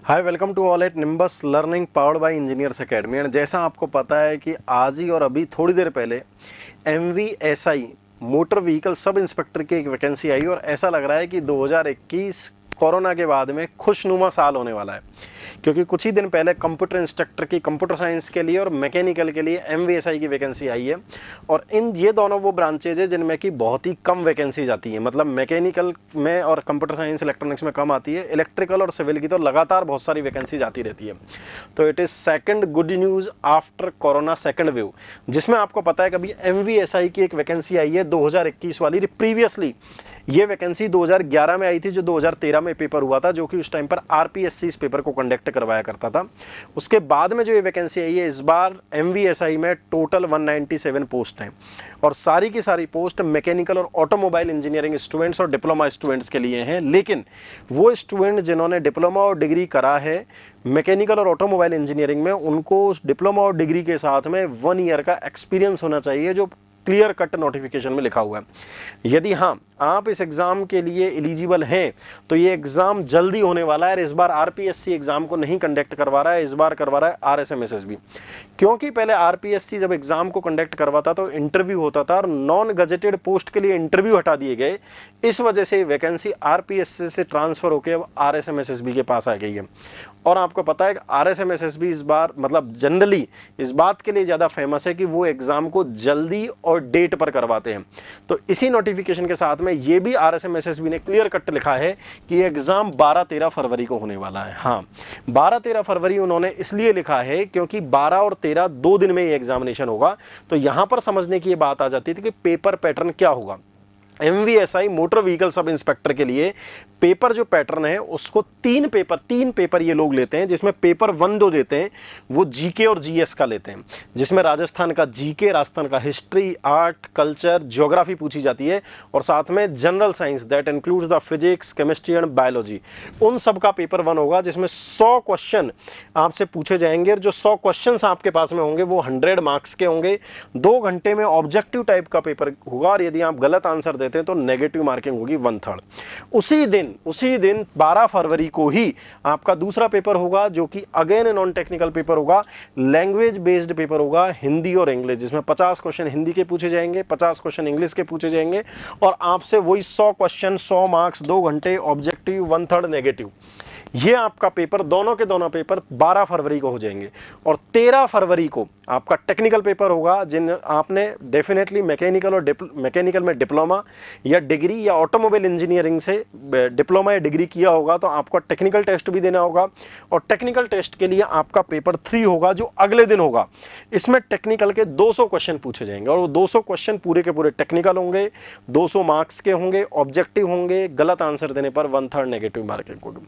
Hi, welcome to all at Nimbus Learning powered by Engineers Academy. And जैसा आपको पता है कि आज ही और अभी थोड़ी देर पहले MVSI motor vehicle sub inspector की एक वैकेंसी आई और ऐसा लग रहा है कि 2021 कोरोना के बाद में खुशनुमा साल होने वाला है, क्योंकि कुछ ही दिन पहले कंप्यूटर इंस्ट्रक्टर की कंप्यूटर साइंस के लिए और मैकेनिकल के लिए MVSI की वैकेंसी आई है। और ये दोनों वो ब्रांचेज है जिनमें कि बहुत ही कम वैकेंसी आती है, मतलब मैकेनिकल में और कंप्यूटर साइंस इलेक्ट्रॉनिक्स में कम आती है, इलेक्ट्रिकल और सिविल की तो लगातार बहुत सारी वैकेंसी आती रहती है। तो it is second good news after corona second wave, जिसमें आपको पता है कि अभी MVSI की एक वैकेंसी आई है 2021 वाली। प्रीवियसली ये वैकेंसी 2011 में आई थी, जो 2013 में पेपर हुआ था, जो कि उस टाइम पर RPSC इस पेपर को कंडक्ट करवाया करता था। उसके बाद में जो ये वैकेंसी आई है, इस बार MVSI में टोटल 197 पोस्ट हैं और सारी की सारी पोस्ट मैकेनिकल और ऑटोमोबाइल इंजीनियरिंग स्टूडेंट्स और डिप्लोमा स्टूडेंट्स के लिए हैं। लेकिन वो स्टूडेंट जिन्होंने डिप्लोमा और डिग्री करा है मैकेनिकल और ऑटोमोबाइल इंजीनियरिंग में, उनको उस डिप्लोमा और डिग्री के साथ में 1 ईयर का एक्सपीरियंस होना चाहिए, जो क्लियर कट नोटिफिकेशन में लिखा हुआ है। यदि हाँ, आप इस एग्ज़ाम के लिए एलिजिबल हैं तो ये एग्ज़ाम जल्दी होने वाला है। इस बार RPSC एग्ज़ाम को नहीं कंडक्ट करवा रहा है, इस बार करवा रहा है RSMSSB, क्योंकि पहले RPSC जब एग्ज़ाम को कंडक्ट करवाता तो इंटरव्यू होता था और नॉन गजेटेड पोस्ट के लिए इंटरव्यू हटा दिए गए। इस वजह से वैकेंसी RPSC से ट्रांसफ़र होकर अब RSMSSB के पास आ गई है। और आपको पता है कि RSMSSB इस बार मतलब जनरली इस बात के लिए ज़्यादा फेमस है कि वो एग्ज़ाम को जल्दी और डेट पर करवाते हैं। तो इसी नोटिफिकेशन के साथ में ये भी RSMSSB ने क्लियर कट लिखा है कि एग्ज़ाम 12-13 फरवरी को होने वाला है। हाँ, 12-13 फरवरी उन्होंने इसलिए लिखा है क्योंकि 12 और 13 2 दिन में ये एग्जामिनेशन होगा। तो यहाँ पर समझने की ये बात आ जाती थी कि पेपर पैटर्न क्या होगा। MVSI motor vehicle sub inspector के लिए पेपर जो पैटर्न है उसको तीन पेपर ये लोग लेते हैं, जिसमें पेपर 1 जो देते हैं वो GK और GS का लेते हैं, जिसमें राजस्थान का GK, राजस्थान का हिस्ट्री, आर्ट, कल्चर, ज्योग्राफी पूछी जाती है और साथ में general science that includes the physics, chemistry and biology. उन सब का पेपर 1 होगा, जिसमें 100 क्वेश्चन आपसे पूछे जाएंगे और जो 100 क्वेश्चन आपके पास में होंगे वो 100 मार्क्स के होंगे। 2 घंटे में ऑब्जेक्टिव टाइप का पेपर होगा और यदि आप गलत आंसर देते हैं तो नेगेटिव मार्किंग होगी 1/3। उसी दिन 12 फरवरी को ही आपका दूसरा पेपर होगा, जो कि अगेन नॉन टेक्निकल पेपर होगा, लैंग्वेज बेस्ड पेपर होगा, हिंदी और इंग्लिश, जिसमें 50 क्वेश्चन हिंदी के पूछे जाएंगे, 50 क्वेश्चन इंग्लिश के पूछे जाएंगे और आपसे वही 100 क्वेश्चन, 100 मार्क्स, 2 घंटे, ऑब्जेक्टिव, 1/3 नेगेटिव। ये आपका पेपर दोनों के दोनों पेपर 12 फरवरी को हो जाएंगे और 13 फरवरी को आपका टेक्निकल पेपर होगा। जिन आपने डेफिनेटली मैकेनिकल में डिप्लोमा या डिग्री या ऑटोमोबाइल इंजीनियरिंग से डिप्लोमा या डिग्री किया होगा तो आपका टेक्निकल टेस्ट भी देना होगा और टेक्निकल टेस्ट के लिए आपका पेपर 3 होगा, जो अगले दिन होगा। इसमें टेक्निकल के 200 क्वेश्चन पूछे जाएंगे और वो 200 क्वेश्चन पूरे के पूरे टेक्निकल होंगे, 200 मार्क्स के होंगे, ऑब्जेक्टिव होंगे, गलत आंसर देने पर 1/3 नेगेटिव मार्किंग होगी।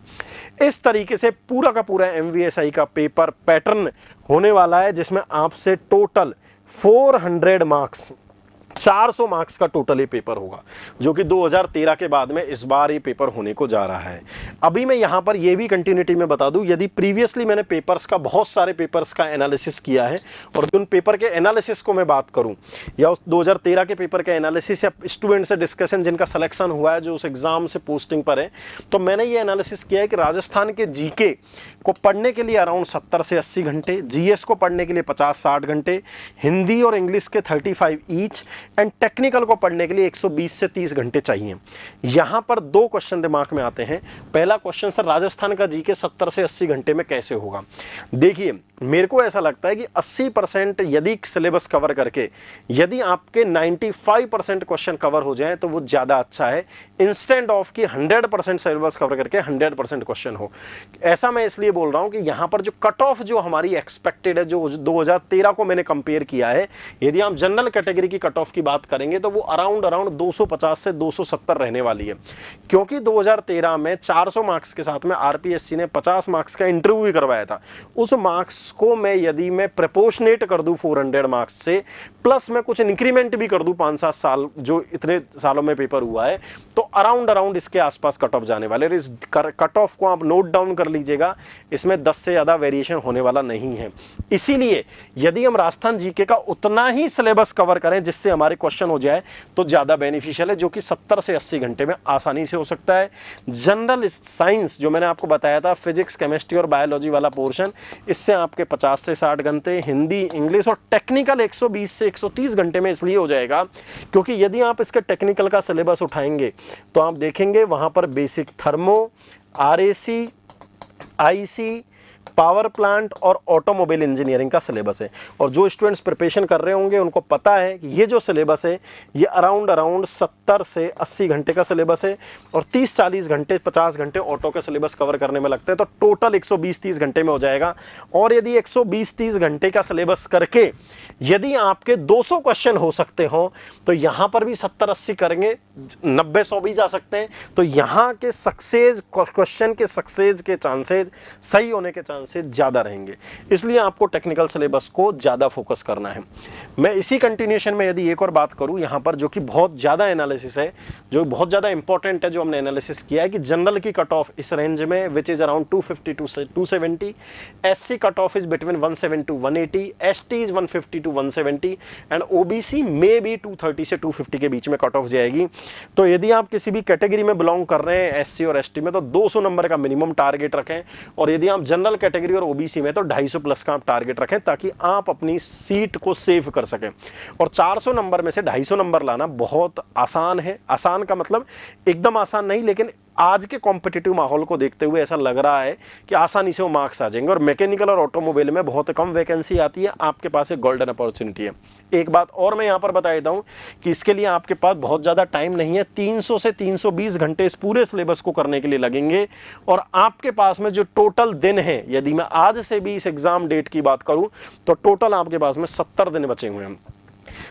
इस तरीके से पूरा का पूरा MVSI का पेपर पैटर्न होने वाला है, जिसमें आपसे टोटल 400 मार्क्स, 400 मार्क्स का टोटल ये पेपर होगा, जो कि 2013 के बाद में इस बार ये पेपर होने को जा रहा है। अभी मैं यहाँ पर ये भी कंटिन्यूटी में बता दूँ, यदि प्रीवियसली मैंने पेपर्स का बहुत सारे पेपर्स का एनालिसिस किया है और उन पेपर के एनालिसिस को मैं बात करूँ या उस 2013 के पेपर के एनालिसिस या स्टूडेंट से डिस्कशन जिनका सिलेक्शन हुआ है, जो उस एग्ज़ाम से पोस्टिंग पर है, तो मैंने ये एनालिसिस किया है कि राजस्थान के GK को पढ़ने के लिए अराउंड 70 से 80 घंटे, GS को पढ़ने के लिए 50-60 घंटे, हिंदी और इंग्लिश के 35 ईच एंड टेक्निकल को पढ़ने के लिए 120 से 30 घंटे चाहिए। यहां पर 2 क्वेश्चन दिमाग में आते हैं। पहला क्वेश्चन, सर राजस्थान का GK 70 से 80 घंटे में कैसे होगा? देखिए, मेरे को ऐसा लगता है कि 80% यदि सिलेबस कवर करके यदि आपके 95% क्वेश्चन कवर हो जाए तो वो ज़्यादा अच्छा है, इंस्टेंट ऑफ कि 100% सिलेबस कवर करके 100% क्वेश्चन हो। ऐसा मैं इसलिए बोल रहा हूँ कि यहाँ पर जो कट ऑफ जो हमारी एक्सपेक्टेड है, जो 2013 को मैंने कंपेयर किया है, यदि आप जनरल कैटेगरी की कट ऑफ की बात करेंगे तो वो अराउंड 250 से 270 रहने वाली है, क्योंकि 2013 में 400 मार्क्स के साथ में RPSC ने 50 मार्क्स का इंटरव्यू भी करवाया था। उस मार्क्स को मैं यदि मैं प्रपोर्शनेट कर दूं 400 मार्क्स से, प्लस मैं कुछ इंक्रीमेंट भी कर दूं 5-7 साल जो इतने सालों में पेपर हुआ है, तो अराउंड इसके आसपास कट ऑफ जाने वाले। इस कट ऑफ को आप नोट डाउन कर लीजिएगा, इसमें 10 से ज़्यादा वेरिएशन होने वाला नहीं है। इसीलिए यदि हम राजस्थान जीके का उतना ही सिलेबस कवर करें जिससे हमारे क्वेश्चन हो जाए तो ज़्यादा बेनिफिशियल है, जो कि 70 से 80 घंटे में आसानी से हो सकता है। जनरल साइंस जो मैंने आपको बताया था, फिजिक्स, केमिस्ट्री और बायोलॉजी वाला पोर्शन, इससे आपके 50 से 60 घंटे, हिंदी, इंग्लिश और टेक्निकल 120 से 130 घंटे में इसलिए हो जाएगा क्योंकि यदि आप इसके टेक्निकल का सिलेबस उठाएंगे तो आप देखेंगे वहां पर basic thermo, RAC, IC, power plant और ऑटोमोबाइल इंजीनियरिंग का सिलेबस है। और जो स्टूडेंट्स प्रिपरेशन कर रहे होंगे उनको पता है कि ये जो सिलेबस है ये अराउंड 70 से 80 घंटे का सिलेबस है और 30-40 घंटे, 50 घंटे ऑटो का सिलेबस कवर करने में लगते हैं, तो टोटल 120-30 घंटे में हो जाएगा। और यदि 120-30 घंटे का सिलेबस करके यदि आपके 200 क्वेश्चन हो सकते हो तो यहाँ पर भी 70-80 करेंगे, 90-100 भी जा सकते हैं। तो यहाँ के सक्सेस, क्वेश्चन के सक्सेस के चांसेज, सही होने के चांसेस ज़्यादा रहेंगे। इसलिए आपको टेक्निकल सिलेबस को ज़्यादा फोकस करना है। मैं इसी कंटिन्यूएशन में यदि एक और बात करूं यहाँ पर, जो कि बहुत ज़्यादा एनालिसिस है, जो बहुत ज़्यादा इंपॉर्टेंट है, जो हमने एनालिसिस किया है कि जनरल की कट ऑफ इस रेंज में which is around 250 to 270, SC cut off is between 170 to 180, ST is 150 to 170 and OBC में भी 230 से 250 के बीच में कट ऑफ जाएगी। तो यदि आप किसी भी कैटेगरी में बिलोंग कर रहे हैं एससी और एसटी में तो 200 नंबर का मिनिमम टारगेट रखें, और यदि आप जनरल कैटेगरी और ओबीसी में तो 250 प्लस का आप टारगेट रखें ताकि आप अपनी सीट को सेव कर सकें। और 400 नंबर में से 250 नंबर लाना बहुत आसान है। आसान का मतलब एकदम आसान नहीं, लेकिन आज के कॉम्पिटिटिव माहौल को देखते हुए ऐसा लग रहा है कि आसानी से वो मार्क्स आ जाएंगे। और मैकेनिकल और ऑटोमोबाइल में बहुत कम वैकेंसी आती है, आपके पास एक गोल्डन अपॉर्चुनिटी है। एक बात और मैं यहाँ पर बता देता हूँ कि इसके लिए आपके पास बहुत ज़्यादा टाइम नहीं है, 300 से 320 घंटे इस पूरे सिलेबस को करने के लिए लगेंगे। और आपके पास में जो टोटल दिन है, यदि मैं आज से भी इस एग्जाम डेट की बात करूँ तो टोटल आपके पास में 70 दिन बचे हुए हैं।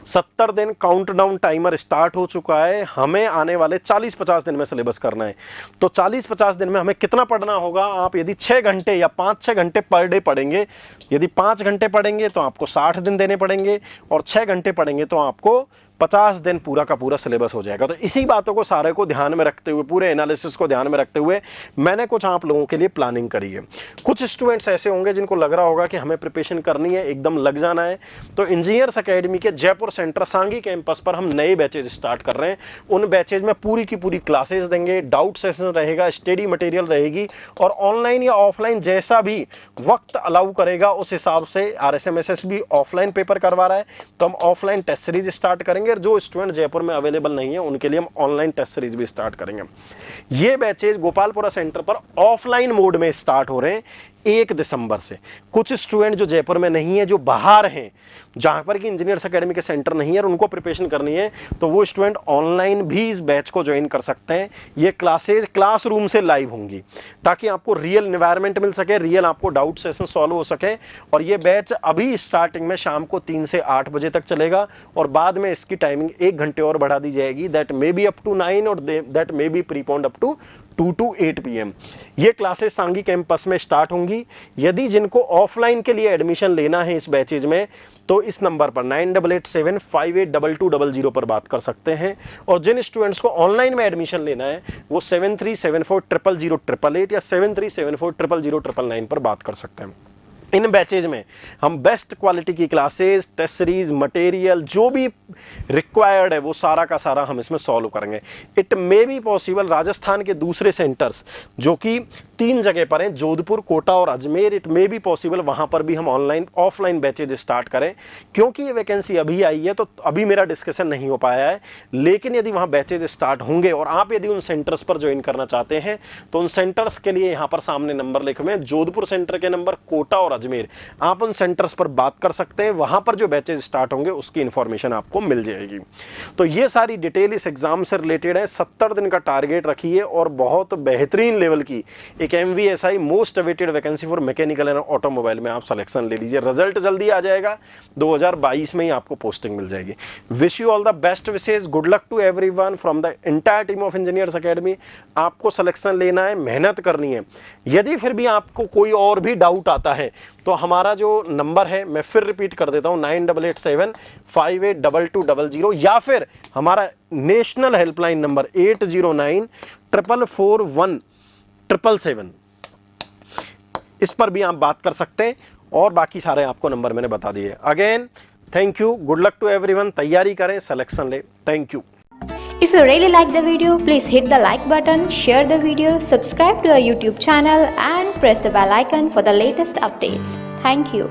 70 दिन काउंटडाउन टाइमर स्टार्ट हो चुका है। हमें आने वाले 40-50 दिन में सिलेबस करना है। तो 40-50 दिन में हमें कितना पढ़ना होगा? आप यदि 6 घंटे या 5-6 घंटे पर डे पढ़ेंगे, यदि 5 घंटे पढ़ेंगे तो आपको 60 दिन देने पड़ेंगे, और 6 घंटे पढ़ेंगे तो आपको 50 दिन पूरा का पूरा सिलेबस हो जाएगा। तो इसी बातों को सारे को ध्यान में रखते हुए, पूरे एनालिसिस को ध्यान में रखते हुए मैंने कुछ आप लोगों के लिए प्लानिंग करी है। कुछ स्टूडेंट्स ऐसे होंगे जिनको लग रहा होगा कि हमें प्रिपरेशन करनी है, एकदम लग जाना है, तो इंजीनियर्स एकेडमी के जयपुर सेंटर सांगी कैंपस पर हम नए बैचेज स्टार्ट कर रहे हैं। उन बैचेज में पूरी की पूरी क्लासेस देंगे, डाउट सेशन रहेगा, स्टडी मटेरियल रहेगी, और ऑनलाइन या ऑफलाइन जैसा भी वक्त अलाउ करेगा उस हिसाब से RSMSS भी ऑफलाइन पेपर करवा रहा है, तो हम ऑफलाइन टेस्ट सीरीज स्टार्ट करेंगे। जो स्टूडेंट जयपुर में अवेलेबल नहीं है उनके लिए हम ऑनलाइन टेस्ट सीरीज भी स्टार्ट करेंगे। ये बैचेज गोपालपुरा सेंटर पर ऑफलाइन मोड में स्टार्ट हो रहे हैं 1 दिसंबर से। कुछ स्टूडेंट जो जयपुर में नहीं है, जो बाहर हैं, जहां पर कि इंजीनियर्स एकेडमी के सेंटर नहीं है और उनको प्रिपरेशन करनी है, तो वो स्टूडेंट ऑनलाइन भी इस बैच को ज्वाइन कर सकते हैं। ये क्लासेज क्लासरूम से लाइव होंगी ताकि आपको रियल एनवायरनमेंट मिल सके, रियल आपको डाउट सेशन सॉल्व हो सके। और ये बैच अभी स्टार्टिंग में शाम को 3 से 8 बजे तक चलेगा, और बाद में इसकी टाइमिंग 1 घंटे और बढ़ा दी जाएगी, that may be up to 9 और that may be preponed up to 2 to 8 PM। ये क्लासेस सांगी कैंपस में स्टार्ट होंगी। यदि जिनको ऑफलाइन के लिए एडमिशन लेना है इस बैचेज में, तो इस नंबर पर 9887582200 पर बात कर सकते हैं। और जिन स्टूडेंट्स को ऑनलाइन में एडमिशन लेना है वो 7374000888 या 7374000999 पर बात कर सकते हैं। इन बैचेज में हम बेस्ट क्वालिटी की क्लासेस, टेस्ट सीरीज, मटेरियल जो भी रिक्वायर्ड है वो सारा का सारा हम इसमें सॉल्व करेंगे। It may be possible Rajasthan के दूसरे सेंटर्स जो कि 3 जगह पर हैं, जोधपुर, कोटा और Ajmer, it may be possible वहाँ पर भी हम ऑनलाइन ऑफलाइन बैचेज स्टार्ट करें। क्योंकि ये वैकेंसी अभी आई है तो अभी मेरा डिस्कशन नहीं हो पाया है, लेकिन यदि वहाँ बैचेज स्टार्ट होंगे और आप यदि उन सेंटर्स पर ज्वाइन करना चाहते हैं तो उन सेंटर्स के लिए यहाँ पर सामने नंबर लिखे हुए हैं, जोधपुर सेंटर के नंबर, कोटा और अजमेर, आप उन सेंटर्स पर बात कर सकते हैं। वहां पर जो बैचेज स्टार्ट होंगे उसकी इंफॉर्मेशन आपको मिल जाएगी। तो ये सारी डिटेल इस एग्जाम से रिलेटेड है। 70 दिन का टारगेट रखिए और बहुत बेहतरीन लेवल की एक MVSI most awaited vacancy for mechanical and automobile में आप सिलेक्शन ले लीजिए। रिजल्ट जल्दी आ जाएगा, 2022 में ही आपको पोस्टिंग मिल जाएगी। Wish you all the best wishes, good luck to everyone from the entire team of Engineers Academy. आपको सिलेक्शन लेना है, मेहनत करनी है। यदि फिर भी आपको कोई और भी डाउट आता है तो हमारा जो नंबर है मैं फिर रिपीट कर देता हूँ 9887582200 या फिर हमारा नेशनल हेल्पलाइन नंबर 8094417777। इस पर भी आप बात कर सकते हैं और बाकी सारे आपको नंबर मैंने बता दिए। Again thank you, good luck to everyone, तैयारी करें, सिलेक्शन ले। Thank you. If you really like the video, please hit the like button, share the video, subscribe to our YouTube channel and press the bell icon for the latest updates. Thank you.